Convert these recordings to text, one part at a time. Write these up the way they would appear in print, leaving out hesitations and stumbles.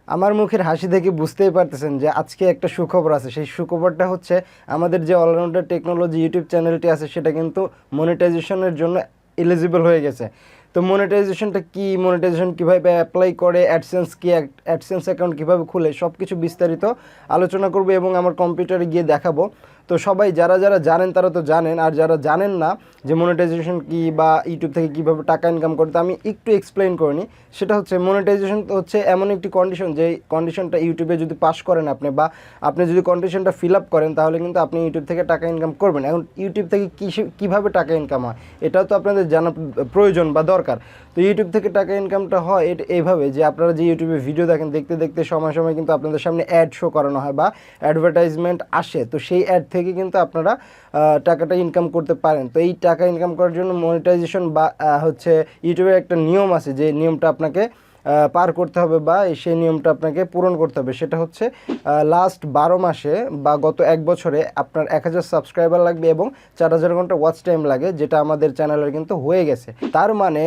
আমার মুখের হাসি দেখে বুঝতেই পারতেছেন যে আজকে একটা সুখবর আছে। সেই সুখবরটা হচ্ছে আমাদের যে অলরাউন্ডার টেকনোলজি ইউটিউব চ্যানেলটি আছে সেটা কিন্তু মনিটাইজেশনের জন্য এলিজিবল হয়ে গেছে। তো মনিটাইজেশনটা কি, মনিটাইজেশন কীভাবে অ্যাপ্লাই করে, অ্যাডসেন্স কি, অ্যাডসেন্স অ্যাকাউন্ট কীভাবে খুলে, সব কিছু বিস্তারিত আলোচনা করবো এবং আমার কম্পিউটারে গিয়ে দেখাবো। তো সবাই যারা যারা জানেন তারা তো জানেন, আর যারা জানেন না যে মনিটাইজেশন কি বা ইউটিউব থেকে কীভাবে টাকা ইনকাম করে, তো আমি একটু এক্সপ্লেন করে নিই। সেটা হচ্ছে মনিটাইজেশন হচ্ছে এমন একটি কন্ডিশন, যে কন্ডিশনটা ইউটিউবে যদি পাস করেন আপনি, বা আপনি যদি কন্ডিশনটা ফিল আপ করেন, তাহলে কিন্তু আপনি ইউটিউব থেকে টাকা ইনকাম করবেন। এখন ইউটিউব থেকে কীভাবে টাকা ইনকাম হয় এটাও তো আপনাদের জানা প্রয়োজন বা দরকার। তো ইউটিউব থেকে টাকা ইনকামটা হয় এইভাবে যে আপনারা যে ইউটিউবে ভিডিও দেখেন, দেখতে দেখতে সময় সময় কিন্তু আপনাদের সামনে অ্যাড শো করানো হয় বা অ্যাডভার্টাইজমেন্ট আসে। তো সেই অ্যাড থেকে কিন্তু আপনারা টাকাটা ইনকাম করতে পারেন। তো এই টাকা ইনকাম করার জন্য মনিটাইজেশন বা হচ্ছে ইউটিউবের একটা নিয়ম আছে, যে নিয়মটা আপনাকে পার করতে হবে বা সেই নিয়মটা আপনাকে পূরণ করতে হবে। সেটা হচ্ছে লাস্ট 12 মাসে বা গত 1 বছরে আপনার 1000 সাবস্ক্রাইবার লাগবে এবং 4000 ঘন্টা ওয়াচ টাইম লাগে, যেটা আমাদের চ্যানেলের কিন্তু হয়ে গেছে। তার মানে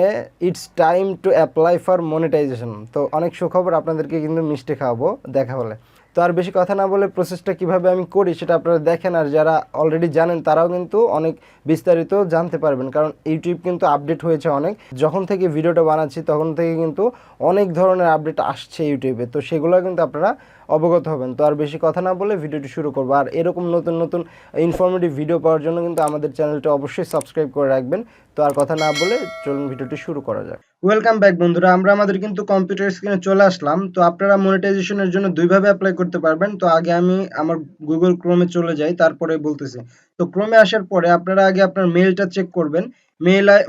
it's time to apply for monetisation. তো অনেক সুখবর, আপনাদেরকে কিন্তু মিষ্টি খাওয়াবো দেখা হলে। তো আর বেশি কথা না বলে প্রসেসটা কীভাবে আমি করি সেটা আপনারা দেখেন, আর যারা অলরেডি জানেন তারাও কিন্তু অনেক বিস্তারিত জানতে পারবেন, কারণ ইউটিউব কিন্তু আপডেট হয়েছে অনেক। যখন থেকে ভিডিওটা বানাচ্ছি তখন থেকে কিন্তু অনেক ধরনের আপডেট আসছে ইউটিউবে, তো সেগুলো কিন্তু আপনারা অবগত হবেন। তো আর বেশি কথা না বলে ভিডিওটি শুরু করবো। আর এরকম নতুন নতুন ইনফরমেটিভ ভিডিও পাওয়ার জন্য কিন্তু আমাদের চ্যানেলটা অবশ্যই সাবস্ক্রাইব করে রাখবেন। তো আর কথা না বলে চলুন ভিডিওটি শুরু করা যাক। ওয়েলকাম ব্যাক বন্ধুরা, আমরা আমাদের কিন্তু কম্পিউটার স্ক্রিনে চলে আসলাম। তো আপনারা মনিটাইজেশনের জন্য দুইভাবে অ্যাপ্লাই করতে পারবেন। তো আগে আমি আমার গুগল ক্রোমে চলে যাই, তারপরে বলতেছি। তো ক্রোমে আসার পরে আপনারা আগে আপনার মেলটা চেক করবেন।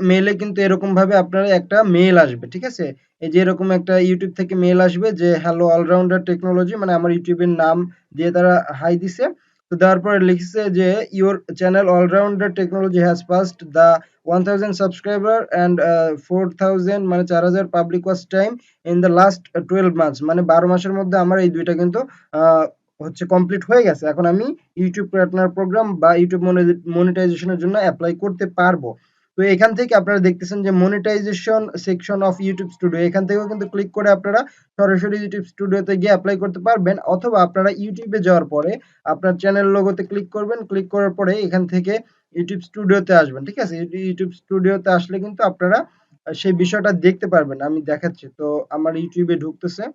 মেলে কিন্তু এরকম ভাবে আপনার একটা মেল আসবে, ঠিক আছে? এই যে এরকম একটা ইউটিউব থেকে মেল আসবে যে হ্যালো অলরাউন্ডার টেকনোলজি, মানে আমার ইউটিউবের নাম দিয়ে তারা হাই দিছে। তো দেওয়ার পরে লিখছে যে your channel allrounder technology has passed the 1000 subscriber and 4000 মানে 4000 public watch time in the last 12 months, মানে 12 মাসের মধ্যে আমার এই দুইটা কিন্তু হচ্ছে কমপ্লিট হয়ে গেছে। এখন আমি ইউটিউব পার্টনার প্রোগ্রাম বা ইউটিউব মনিটাইজেশনের জন্য অ্যাপ্লাই করতে পারবো। তো এখান থেকে আপনারা দেখতেছেন যে monetization section of YouTube studio, এখান থেকেও কিন্তু ক্লিক করে আপনারা সরাসরি ইউটিউব স্টুডিওতে গিয়ে অ্যাপ্লাই করতে পারবেন, অথবা আপনারা ইউটিউবে যাওয়ার পরে আপনার চ্যানেল লোগোতে ক্লিক করবেন। ক্লিক করার পরে এখান থেকে ইউটিউব স্টুডিওতে আসবেন, ঠিক আছে? ইউটিউব স্টুডিওতে আসলে কিন্তু আপনারা সেই বিষয়টা দেখতে পারবেন। আমি দেখাচ্ছি। তো আমার ইউটিউবে ঢুকতেছে।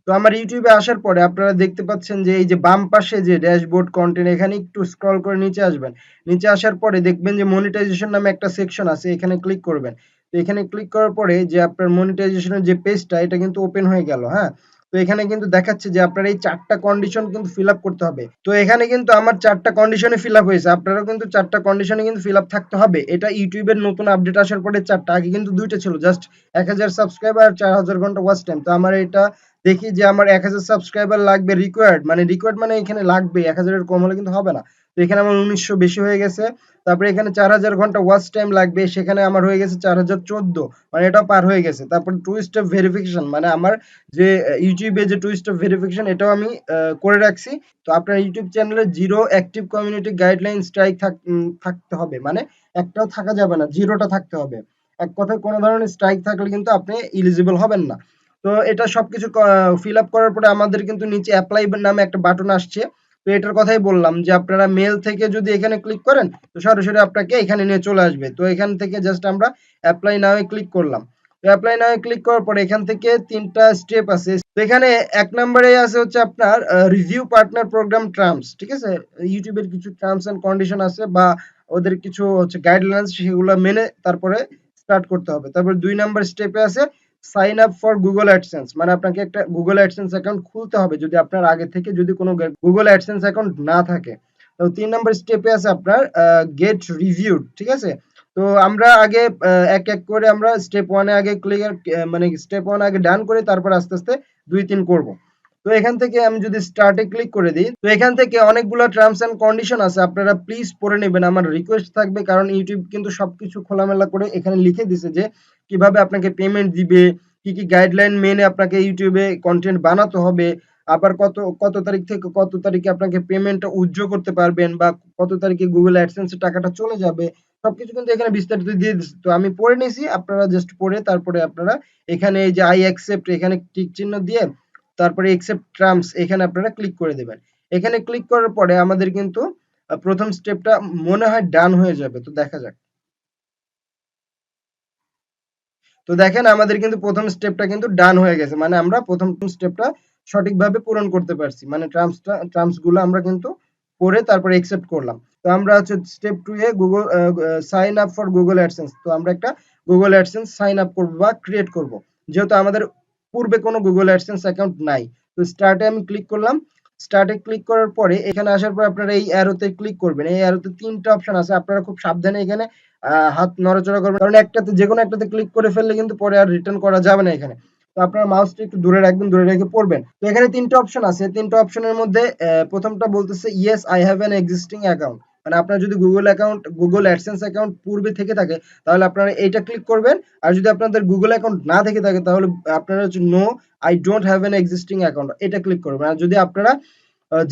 তো আমার ইউটিউবে আসার পরে আপনারা দেখতে পাচ্ছেন যে এই যে বাম পাশে যে ড্যাশবোর্ড কন্টেন্ট, এখানে একটু স্ক্রল করে নিচে আসবেন। নিচে আসার পরে দেখবেন যে মনিটাইজেশন নামে একটা সেকশন আছে, এখানে ক্লিক করবেন। তো এখানে ক্লিক করার পরে যে আপনার মনিটাইজেশনের যে পেজটা এটা কিন্তু ওপেন হয়ে গেল, হ্যাঁ? তো এখানে কিন্তু দেখাচ্ছে যে আপনার এই 4টা কন্ডিশন কিন্তু ফিল আপ করতে হবে। তো এখানে কিন্তু আমার 4টা কন্ডিশনে ফিল আপ হয়েছে, আপনারও কিন্তু 4টা কন্ডিশনে কিন্তু ফিল আপ থাকতে হবে। এটা ইউটিউবের নতুন আপডেট আসার পরে 4টা, আগে কিন্তু 2টা ছিল, জাস্ট 1000 সাবস্ক্রাইবার আর 4000 ঘন্টা ওয়াচ টাইম। তো আমার এটা দেখি যে আমার 1000 সাবস্ক্রাইবার লাগবে রিকোয়ার্ড, মানে এখানে লাগবে, 1000 এর কম হলে কিন্তু হবে না। তো এখানে আমার 1900 বেশি হয়ে গেছে। তারপরে এখানে 4000 ঘন্টা ওয়াচ টাইম লাগবে, সেখানে আমার হয়ে গেছে 4014, মানে এটাও পার হয়ে গেছে। তারপর টু স্টেপ ভেরিফিকেশন, মানে আমার যে ইউটিউবে যে টু স্টেপ ভেরিফিকেশন এটাও আমি করে রাখছি। তো আপনার ইউটিউব চ্যানেলে zero active community guideline strike থাকতে হবে, মানে একটাও থাকা যাবে না, জিরোটা থাকতে হবে। এক কথায় কোনো ধরনের স্ট্রাইক থাকলে কিন্তু আপনি এলিজিবল হবেন না। তো এটা সবকিছু ফিল আপ করার পরে আমাদের কিন্তু নিচে অ্যাপ্লাই নামে একটা বাটন আসছে। তো এটার কথাই বললাম যে আপনারা মেল থেকে যদি এখানে ক্লিক করেন তো সরাসরি আপনাকে এখানে নিয়ে চলে আসবে। তো এখান থেকে জাস্ট আমরা অ্যাপ্লাই নাও ক্লিক করলাম। তো অ্যাপ্লাই নাও ক্লিক করার পরে এখান থেকে 3টা স্টেপ আছে। তো এখানে 1 নম্বরে আছে হচ্ছে আপনার রিভিউ পার্টনার প্রোগ্রাম টার্মস, ঠিক আছে? ইউটিউবের কিছু টার্মস এন্ড কন্ডিশন আছে বা ওদের কিছু হচ্ছে গাইডলাইন্স, সেগুলো মেনে তারপরে স্টার্ট করতে হবে। তারপর 2 নাম্বার স্টেপে আছে sign up for Google AdSense, মানে আপনাকে একটা গুগল অ্যাডসেন্স অ্যাকাউন্ট খুলতে হবে যদি আপনার আগে থেকে যদি কোনো গুগল অ্যাডসেন্স অ্যাকাউন্ট না থাকে। তো 3 নাম্বার স্টেপে আছে আপনার গেট রিভিউড, ঠিক আছে? তো আমরা আগে এক এক করে আমরা স্টেপ 1 এ আগে ক্লিয়ার, মানে স্টেপ 1 আগে ডান করে তারপর আস্তে আস্তে 2 3 করব। তো এখান থেকে আমি যদি স্টার্টে ক্লিক করে দিই, তো এখান থেকে অনেকগুলো টার্মস এন্ড কন্ডিশন আছে, আপনারা প্লিজ পড়ে নেবেন, আমার রিকোয়েস্ট থাকবে, কারণ ইউটিউব কিন্তু সবকিছু খোলামেলা করে এখানে লিখে দিছে যে কিভাবে আপনাকে পেমেন্ট দিবে, কি কি গাইডলাইন মেনে আপনাকে ইউটিউবে কন্টেন্ট বানাতে হবে, আবার কত কত তারিখ থেকে কত তারিখে আপনাকে পেমেন্টটা উইথড্র করতে পারবেন, বা কত তারিখে গুগল অ্যাডসেন্স এর টাকাটা চলে যাবে। সবকিছু কিন্তু এখানে বিস্তারিত দিয়ে দিচ্ছে। তো আমি পড়ে নিছি, আপনারা জাস্ট পড়ে তারপরে আপনারা এখানে এই যে আই অ্যাকসেপ্ট এখানে টিক চিহ্ন দিয়ে তারপরে অ্যাকসেপ্ট টার্মস এখানে আপনারা ক্লিক করে দেবেন। এখানে ক্লিক করার পরে আমাদের কিন্তু প্রথম স্টেপটা মনে হয় ডান হয়ে যাবে। তো দেখা যাক। তো দেখেন আমাদের কিন্তু প্রথম স্টেপটা কিন্তু ডান হয়ে গেছে, মানে আমরা প্রথম স্টেপটা সঠিকভাবে পূরণ করতে পারছি, মানে টার্মস গুলো আমরা কিন্তু পড়ে তারপরে একসেপ্ট করলাম। তো আমরা হচ্ছে স্টেপ 2 এ Google sign up for Google AdSense, তো আমরা একটা গুগল অ্যাডসেন্স সাইন আপ করব বা ক্রিয়েট করব, যেহেতু আমাদের পূর্বে কোনো গুগল অ্যাডসেন্স অ্যাকাউন্ট নাই। তো স্টার্টে আমি ক্লিক করলাম। স্টার্টে ক্লিক করার পরে এখানে আসার পর আপনারা এই অ্যারোতে ক্লিক করবেন। এই অ্যারোতে তিনটা অপশন আছে, আপনারা খুব সাবধানে এখানে হাত নড়াচড়া করবেন, কারণ একটাতে যে কোনো একটাতে ক্লিক করে ফেললে কিন্তু পরে আর রিটার্ন করা যাবে না এখানে। তো আপনার মাউসটা একটু দূরে রাখবেন, দূরে রেখে পড়বেন। তো এখানে তিনটা অপশন আছে, তিনটা অপশনের মধ্যে প্রথমটা বলতেছে yes I have an existing account, মানে আপনার যদি গুগল অ্যাডসেন্স অ্যাকাউন্ট পূর্বে থেকে থাকে তাহলে আপনারা এইটা ক্লিক করবেন। আর যদি আপনাদের গুগল অ্যাকাউন্ট না থেকে থাকে তাহলে আপনারা হচ্ছে no I don't have an existing account এটা ক্লিক করবেন। আর যদি আপনারা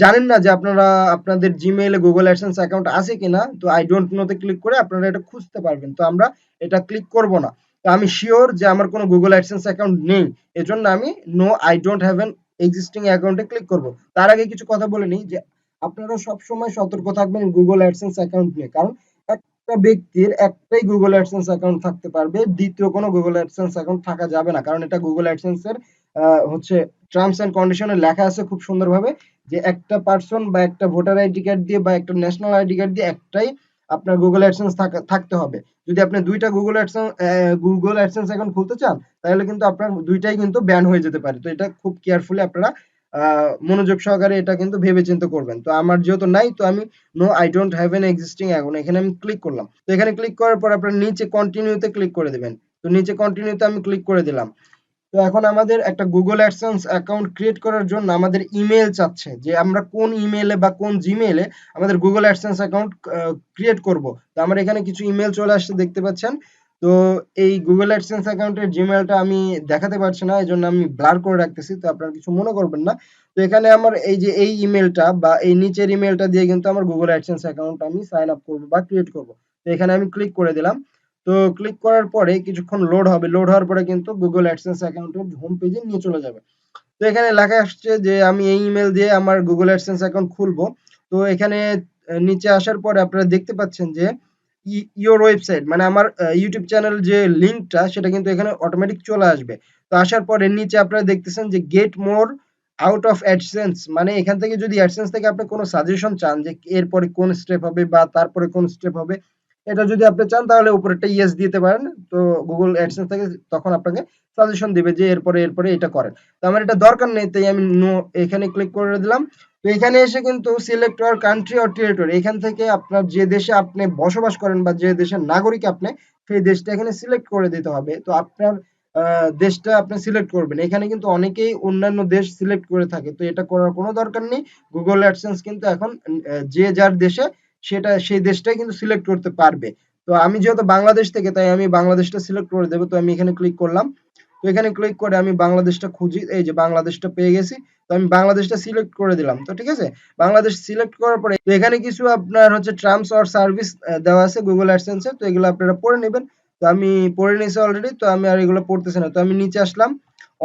জানেন না যে আপনারা আপনাদের জিমেইলে গুগল অ্যাডসেন্স অ্যাকাউন্ট আছে কিনা, তো আই ডোন্ট নো তে ক্লিক করে আপনারা এটা খুঁজতে পারবেন। তো আমরা এটা ক্লিক করব না। তো আমি শিওর যে আমার কোনো গুগল অ্যাডসেন্স অ্যাকাউন্ট নেই, এজন্য আমি no I don't have an existing অ্যাকাউন্টে ক্লিক করব। তার আগে কিছু কথা বলে নিই যে আপনারা সবসময় সতর্ক থাকবেন গুগল অ্যাডসেন্স অ্যাকাউন্ট নিয়ে, কারণ একটা ব্যক্তির একটাই গুগল অ্যাডসেন্স অ্যাকাউন্ট থাকতে পারবে, দ্বিতীয় কোনো গুগল অ্যাডসেন্স অ্যাকাউন্ট থাকা যাবে না, কারণ এটা গুগল অ্যাডসেন্স এর হচ্ছে টার্মস এন্ড কন্ডিশনে লেখা আছে খুব সুন্দরভাবে যে একটা পার্সন বা একটা ভোটার আইডি কার্ড দিয়ে বা একটা ন্যাশনাল আইডি কার্ড দিয়ে একটাই আপনার গুগল অ্যাডসেন্স থাকতে হবে। যদি আপনি দুইটা গুগল অ্যাডসেন্স অ্যাকাউন্ট খুলতে চান তাহলে কিন্তু আপনার দুইটাই কিন্তু ব্যান হয়ে যেতে পারে। তো এটা খুব কেয়ারফুলি আপনারা মনোযোগ সহকারে এটা কিন্তু ভেবে চিন্তে করবেন। তো আমার যেহেতু নাই, তো আমি no I don't have an existing account এখানে আমি ক্লিক করলাম। তো এখানে ক্লিক করার পর আপনার নিচে কন্টিনিউতে ক্লিক করে দেবেন। তো নিচে কন্টিনিউতে আমি ক্লিক করে দিলাম। তো এখন আমাদের একটা গুগল অ্যাডসেন্স অ্যাকাউন্ট ক্রিয়েট করার জন্য আমাদের ইমেল চাচ্ছে যে আমরা কোন ইমেলে বা কোন জিমেইলে আমাদের গুগল অ্যাডসেন্স অ্যাকাউন্ট ক্রিয়েট করব। তো আমার এখানে কিছু ইমেল চলে আসছে দেখতে পাচ্ছেন। তো এই গুগল অ্যাডসেন্স অ্যাকাউন্টের জিমেলটা আমি দেখাতে পারছি না, এই জন্য আমি ব্লার করে রাখতেছি, তো আপনারা কিছু মনে করবেন না। তো এখানে আমার এই যে এই ইমেলটা বা এই নিচের ইমেলটা দিয়ে কিন্তু আমার গুগল অ্যাডসেন্স অ্যাকাউন্ট আমি সাইন আপ করবো বা ক্রিয়েট করব। তো এখানে আমি ক্লিক করে দিলাম। তো ক্লিক করার পরে কিছুক্ষণ লোড হবে, লোড হওয়ার পরে কিন্তু গুগল অ্যাডসেন্স অ্যাকাউন্টের হোম পেজে নিয়ে চলে যাবে। তো এখানে লেখা আসছে যে আমি এই ইমেল দিয়ে আমার গুগল অ্যাডসেন্স অ্যাকাউন্ট খুলবো। তো এখানে নিচে আসার পরে আপনারা দেখতে পাচ্ছেন যে ইওর ওয়েবসাইট, মানে আমার ইউটিউব চ্যানেল যে লিঙ্কটা সেটা কিন্তু এখানে অটোমেটিক চলে আসবে। তো আসার পরে নিচে আপনারা দেখতেছেন যে get more out of AdSense, মানে এখান থেকে যদি অ্যাডসেন্স থেকে আপনি কোনো সাজেশন চান যে এরপরে কোন স্টেপ হবে বা তারপরে কোন স্টেপ হবে, এটা যদি আপনি চান তাহলে উপরেরটা ইয়েস দিতে পারেন। তো গুগল অ্যাডসেন্স থেকে তখন আপনাকে সাজেশন দিবে যে এরপরে এটা করেন। তো আমার এটা দরকার নেই, তাই আমি নো এখানে ক্লিক করে দিলাম। তো এখানে এসে কিন্তু select your country or territory, এখান থেকে আপনার যে দেশে আপনি বসবাস করেন বা যে দেশের নাগরিক আপনি, সেই দেশটা এখানে সিলেক্ট করে দিতে হবে। তো আপনার দেশটা আপনি সিলেক্ট করবেন। এখানে কিন্তু অনেকেই অন্যান্য দেশ সিলেক্ট করে থাকে, তো এটা করার কোনো দরকার নেই। গুগল অ্যাডসেন্স কিন্তু এখন যে যার দেশে সেই দেশটাই কিন্তু সিলেক্ট করতে পারবে। তো আমি যেহেতু বাংলাদেশ থেকে, তাই আমি বাংলাদেশটা সিলেক্ট করে দেবো। তো আমি এখানে ক্লিক করলাম। তো এখানে ক্লিক করে আমি বাংলাদেশটা খুঁজি, এই যে বাংলাদেশটা পেয়ে গেছি। তো আমি বাংলাদেশটা সিলেক্ট করে দিলাম। তো ঠিক আছে, বাংলাদেশ সিলেক্ট করার পরে তো এখানে কিছু আপনার হচ্ছে টার্মস অর সার্ভিস দেওয়া আছে গুগল অ্যাডসেন্সে, তো এগুলো আপনারা পড়ে নেবেন। তো আমি পড়ে নিয়েছি অলরেডি, তো আমি আর এগুলো পড়তেছি না। তো আমি নিচে আসলাম,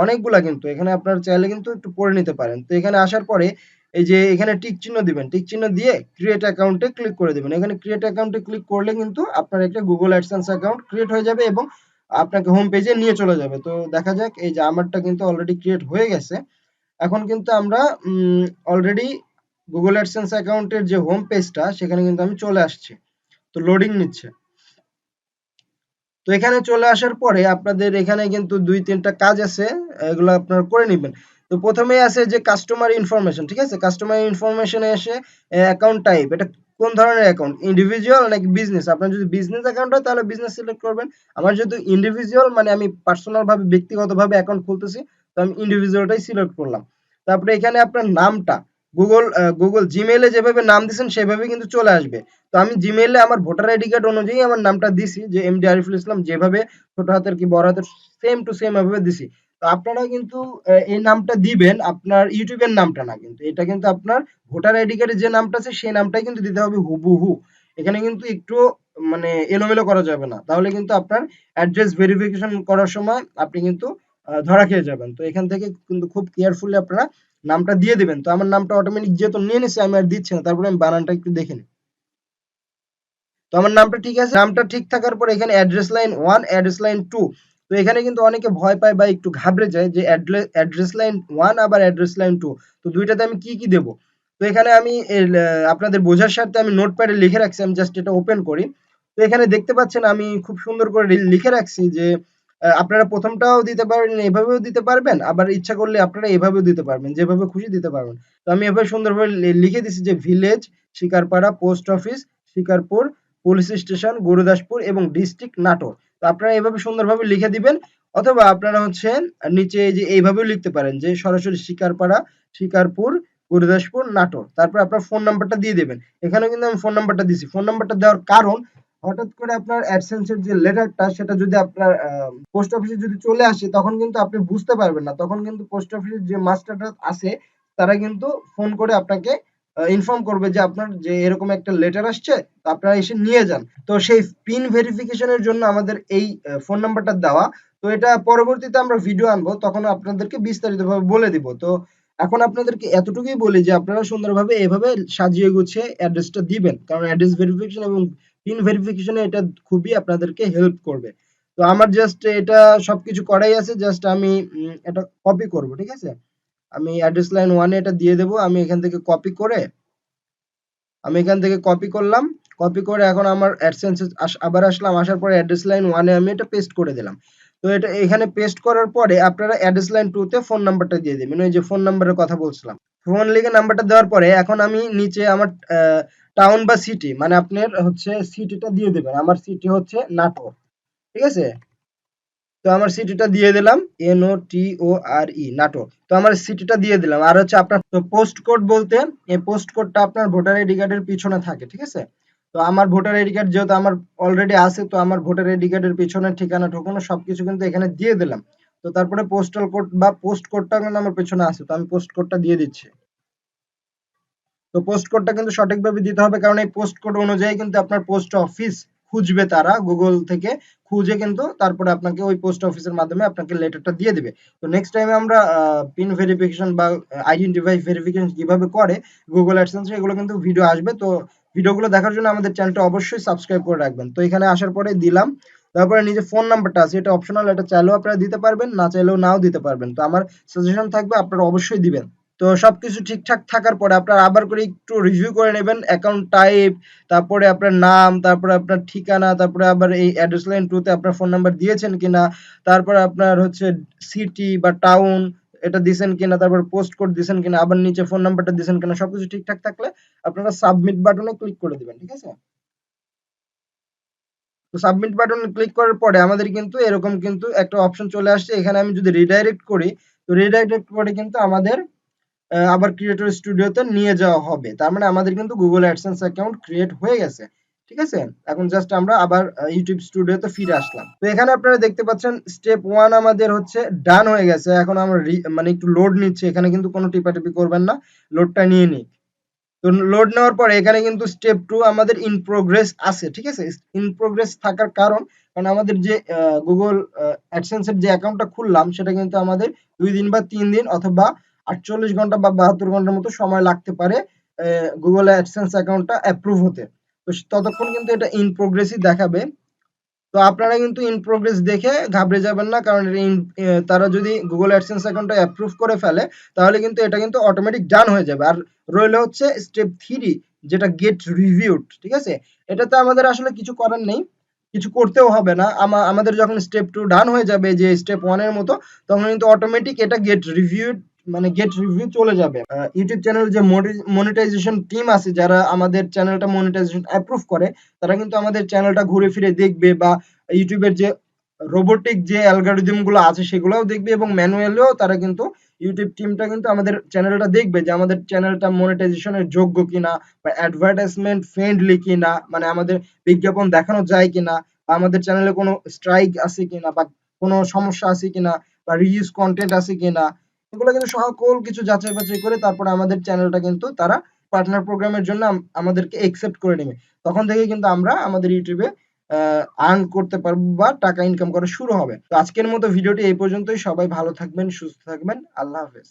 অনেকগুলা কিন্তু এখানে আপনারা চাইলে কিন্তু একটু পড়ে নিতে পারেন। তো এখানে আসার পরে এই যে এখানে টিক চিহ্ন দিবেন, টিক চিহ্ন দিয়ে ক্রিয়েট অ্যাকাউন্টে ক্লিক করে দিবেন। এখানে ক্রিয়েট অ্যাকাউন্টে ক্লিক করলে কিন্তু আপনার একটা গুগল অ্যাডসেন্স অ্যাকাউন্ট ক্রিয়েট হয়ে যাবে এবং আপনাকে হোম পেজে নিয়ে চলে যাবে। তো দেখা যাক, এই যে আমারটা কিন্তু অলরেডি ক্রিয়েট হয়ে গেছে। এখন কিন্তু আমরা অলরেডি গুগল অ্যাডসেন্স অ্যাকাউন্টের যে হোম পেজটা সেখানে কিন্তু আমি চলে আসছি। তো লোডিং নিচ্ছে। তো এখানে চলে আসার পরে আপনাদের এখানে কিন্তু ২-৩টা কাজ আছে, এগুলো আপনারা করে নিবেন। তো প্রথমেই আছে যে কাস্টমার ইনফরমেশন, ঠিক আছে? কাস্টমার ইনফরমেশনে এসে অ্যাকাউন্ট টাইপ, এটা কোন ধরনের অ্যাকাউন্ট, ইন্ডিভিজুয়াল নাকি বিজনেস? আপনার যদি বিজনেস অ্যাকাউন্ট হয় তাহলে বিজনেস সিলেক্ট করবেন। আমার যেহেতু ইন্ডিভিজুয়াল, মানে আমি পার্সোনাল ভাবে ব্যক্তিগতভাবে অ্যাকাউন্ট খুলতেছি, তো আমি ইন্ডিভিজুয়ালটাই সিলেক্ট করলাম। তারপরে এখানে আপনার নামটা গুগল জিমেইলে যেভাবে নাম দিয়েছেন সেভাবে কিন্তু চলে আসবে। তো আমি জিমেইলে আমার ভোটার আইডি কার্ড অনুযায়ী আমার নামটা দিছি যে এমডি আরিফুল ইসলাম, যেভাবে ছোট হাতের কি বড় হাতের সেম টু সেম এভাবে দিছি। তো আপনারা কিন্তু এই নামটা দিবেন, আপনার ইউটিউবের নামটা না, কিন্তু এটা কিন্তু আপনার ভোটার আইডি কার্ডে যে নামটা আছে সেই নামটাই কিন্তু দিতে হবে হুবহু। এখানে কিন্তু একটু মানে এলোমেলো করা যাবে না, তাহলে কিন্তু আপনার অ্যাড্রেস ভেরিফিকেশন করার সময় আপনি কিন্তু ধরা খেয়ে যাবেন। তো এখান থেকে কিন্তু খুব কেয়ারফুলি আপনারা নামটা দিয়ে দিবেন। তো আমার নামটা অটোমেটিক যেহেতু নিয়ে নিছে আমি আর দিচ্ছি না, তারপরে আমি বানানটা একটু দেখে নিই। তো আমার নামটা ঠিক আছে, নামটা ঠিক থাকার পর এখানে অ্যাড্রেস লাইন 1 অ্যাড্রেস লাইন 2। তো এখানে কিন্তু অনেকে ভয় পায় বা একটু ঘাবড়ে যায় যে অ্যাড্রেস লাইন 1 আবার অ্যাড্রেস লাইন 2, তো দুইটাতে আমি কি কি দেব। তো এখানে আমি আপনাদের বোঝার স্বার্থে আমি নোটপ্যাডে লিখে রাখছি, আমি জাস্ট এটা ওপেন করি। তো এখানে দেখতে পাচ্ছেন আমি খুব সুন্দর করে লিখে রাখছি যে আপনারা প্রথমটাও দিতে পারেন, এভাবেও দিতে পারবেন, আবার ইচ্ছা করলে আপনারা এভাবেও দিতে পারবেন, যেভাবে খুশি দিতে পারবেন। তো আমি এভাবে সুন্দরভাবে লিখে দিছি যে village Shikarpara, post office Shikarpur, police station Gurudaspur এবং ডিস্ট্রিক্ট নাটোর। তো আপনারা এভাবে সুন্দরভাবে লিখে দিবেন, অথবা আপনারা হচ্ছে নিচে এই যে এইভাবেও লিখতে পারেন যে সরাসরি শিকারপাড়া, শিকারপুর, গুরুদাসপুর, নাটোর। তারপর আপনার ফোন নাম্বারটা দিয়ে দিবেন। এখানেও কিন্তু আমি ফোন নাম্বারটা দিছি। ফোন নাম্বারটা দেওয়ার কারণ, হঠাৎ করে আপনার অ্যাডসেন্স এর যে লেটারটা সেটা যদি আপনার পোস্ট অফিসে যদি চলে আসে, তখন কিন্তু আপনি বুঝতে পারবেন না। তখন কিন্তু পোস্ট অফিসের যে মাস্টাররা আছে তারা কিন্তু ফোন করে আপনাকে ইনফর্ম করবে যে আপনার যে এরকম একটা লেটার আসছে, তো আপনারা এসে নিয়ে যান। তো সেই পিন ভেরিফিকেশনের জন্য আমাদের এই ফোন নাম্বারটা দেওয়া। তো এটা পরবর্তীতে আমরা ভিডিও আনবো, তখন আপনাদেরকে বিস্তারিতভাবে বলে দিব। তো এখন আপনাদেরকে এতটুকুই বলি যে আপনারা সুন্দরভাবে এভাবে সাজিয়ে গুছিয়ে অ্যাড্রেসটা দিবেন, কারণ অ্যাড্রেস ভেরিফিকেশন এবং পিন ভেরিফিকেশনে এটা খুবই আপনাদেরকে হেল্প করবে। তো আমার জাস্ট এটা সবকিছু করাই আছে, জাস্ট আমি এটা কপি করব, ঠিক আছে। আমি অ্যাড্রেস লাইন 1 এ এটা দিয়ে দেব। আমি এখান থেকে কপি করে, আমি এখান থেকে কপি করলাম। কপি করে এখন আমার অ্যাডসেন্স আবার আসলাম, আসার পরে অ্যাড্রেস লাইন 1 এ আমি এটা পেস্ট করে দিলাম। তো এটা এখানে পেস্ট করার পরে আপনারা অ্যাড্রেস লাইন 2 তে ফোন নাম্বারটা দিয়ে দিবেন, ওই যে ফোন নাম্বারের কথা বলছিলাম। ফোন লিখে নাম্বারটা দেওয়ার পরে এখন আমি নিচে আমার টাউন বা সিটি, মানে আপনার হচ্ছে সিটিটা দিয়ে দেবেন। আমার সিটি হচ্ছে নাটোর, ঠিক আছে। তো আমার সিটিটা দিয়ে দিলাম, NOTORE, নাটোর। তো আমার সিটিটা দিয়ে দিলাম। আর হচ্ছে আপনার তো পোস্ট কোড বলতে, এই পোস্ট কোডটা আপনার ভোটার আইডি কার্ডের পিছনে থাকে, ঠিক আছে। তো আমার ভোটার আইডি কার্ড যেহেতু আমার অলরেডি আছে, তো আমার ভোটার আইডি কার্ডের পিছনের ঠিকানা ঠিকানা সবকিছু কিন্তু এখানে দিয়ে দিলাম। তো তারপরে পোস্টাল কোড বা পোস্ট কোডটা কিন্তু আমার পেছনে আছে, তো আমি পোস্ট কোডটা দিয়ে দিচ্ছি। তো পোস্ট কোডটা কিন্তু সঠিকভাবে দিতে হবে, কারণ এই পোস্ট কোড অনুযায়ী কিন্তু আপনার পোস্ট অফিস খুঁজবে, তারা গুগল থেকে খুঁজে কিন্তু তারপরে আপনাকে ওই পোস্ট অফিসের মাধ্যমে আপনাকে লেটারটা দিয়ে দিবে। তো নেক্সট টাইমে আমরা পিন ভেরিফিকেশন বা আইডেন্টিফাই ভেরিফিকেশন কিভাবে করে গুগল অ্যাডসেন্স, এগুলো কিন্তু ভিডিও আসবে। তো ভিডিওগুলো দেখার জন্য আমাদের চ্যানেলটা অবশ্যই সাবস্ক্রাইব করে রাখবেন। তো এখানে আসার পরে দিলাম, তারপরে নিজে ফোন নাম্বারটা আছে, এটা অপশনাল, এটা চাইলেও আপনারা দিতে পারবেন, না চাইলেও নাও দিতে পারবেন। তো আমার সাজেশন থাকবে আপনারা অবশ্যই দিবেন। তো সবকিছু ঠিকঠাক থাকার পরে আপনারা আবার করে একটু রিভিউ করে নেবেন অ্যাকাউন্ট টাইপ, তারপরে আপনার নাম, তারপরে আপনার ঠিকানা, তারপরে আবার এই অ্যাড্রেস লাইন 2 তে আপনার ফোন নাম্বার দিয়েছেন কিনা, তারপরে আপনার হচ্ছে সিটি বা টাউন এটা দিয়েছেন কিনা, তারপর পোস্ট কোড দিয়েছেন কিনা, আবার নিচে ফোন নাম্বারটা দিয়েছেন কিনা, সবকিছু ঠিকঠাক থাকলে আপনারা সাবমিট বাটনে ক্লিক করে দিবেন, ঠিক আছে। তো সাবমিট বাটনে ক্লিক করার পরে আমাদের কিন্তু এরকম কিন্তু একটা অপশন চলে আসছে। এখানে আমি যদি রিডাইরেক্ট করি, তো রিডাইরেক্ট করে কিন্তু আমাদের আবার ক্রিয়েটর স্টুডিওতে নিয়ে যাওয়া হবে। তার মানে আমাদের কিন্তু গুগল অ্যাডসেন্স অ্যাকাউন্ট ক্রিয়েট হয়ে গেছে, ঠিক আছে। এখন জাস্ট আমরা আবার ইউটিউব স্টুডিওতে ফিরে আসলাম। তো এখানে আপনারা দেখতে পাচ্ছেন স্টেপ 1 আমাদের হচ্ছে ডান হয়ে গেছে। এখন আমরা মানে একটু লোড নিচ্ছে, এখানে কিন্তু কোনো টিপাটিপি করবেন না, লোডটা নিয়ে নিই। তো লোড নেওয়ার পরে এখানে কিন্তু স্টেপ 2 আমাদের ইন প্রোগ্রেস আছে, ঠিক আছে। ইন প্রোগ্রেস থাকার কারণ আমাদের যে গুগল অ্যাডসেন্স এর যে অ্যাকাউন্টটা খুললাম সেটা কিন্তু আমাদের 2 দিন বা 3 দিন অথবা 48 ঘন্টা বা 72 ঘন্টার মতো সময় লাগতে পারে গুগল অ্যাডসেন্স অ্যাকাউন্টটা অ্যাপ্রুভ হতে। তো ততক্ষণ কিন্তু এটা ইন প্রোগ্রেসই দেখাবে। তো আপনারা কিন্তু ইন প্রোগ্রেস দেখে ঘাবড়ে যাবেন না, কারণ তারা যদি গুগল অ্যাডসেন্স অ্যাকাউন্টটা অ্যাপ্রুভ করে ফেলে, তাহলে কিন্তু এটা কিন্তু অটোমেটিক ডান হয়ে যাবে। আর রইল হচ্ছে স্টেপ 3, যেটা গেট রিভিউড, ঠিক আছে। এটাতে আমাদের আসলে কিছু করার নেই, কিছু করতেও হবে না। আমাদের যখন স্টেপ 2 ডান হয়ে যাবে যে স্টেপ 1 এর মতো, তখন কিন্তু অটোমেটিক এটা গেট রিভিউড, মানে গেট রিভিউ চলে যাবে। ইউটিউব চ্যানেল যে মনিটাইজেশন টিম আছে, যারা আমাদের চ্যানেলটা মনিটাইজেশন অ্যাপ্রুভ করে, তারা কিন্তু আমাদের চ্যানেলটা ঘুরে ফিরে দেখবে, বা ইউটিউবের যে রোবোটিক যে অ্যালগরিদম গুলো আছে সেগুলোও দেখবে, এবং ম্যানুয়ালিও তারা কিন্তু ইউটিউব টিমটা কিন্তু আমাদের চ্যানেলটা দেখবে যে আমাদের চ্যানেলটা মনিটাইজেশনের যোগ্য কিনা, বা অ্যাডভার্টাইজমেন্ট ফ্রেন্ডলি কিনা, মানে আমাদের বিজ্ঞাপন দেখানো যায় কিনা, বা আমাদের চ্যানেলে কোনো স্ট্রাইক আছে কিনা, বা কোনো সমস্যা আছে কিনা, বা রিউজ কন্টেন্ট আছে কিনা, এগুলো কিন্তু সকল কিছু যাচাই বাছাই করে তারপরে আমাদের চ্যানেলটা কিন্তু তারা পার্টনার প্রোগ্রামের জন্য আমাদেরকে অ্যাকসেপ্ট করে নেবে। তখন থেকে কিন্তু আমরা আমাদের ইউটিউবে আর্ন করতে পারবো বা টাকা ইনকাম করা শুরু হবে। তো আজকের মতো ভিডিওটি এই পর্যন্তই। সবাই ভালো থাকবেন, সুস্থ থাকবেন। আল্লাহ হাফেজ।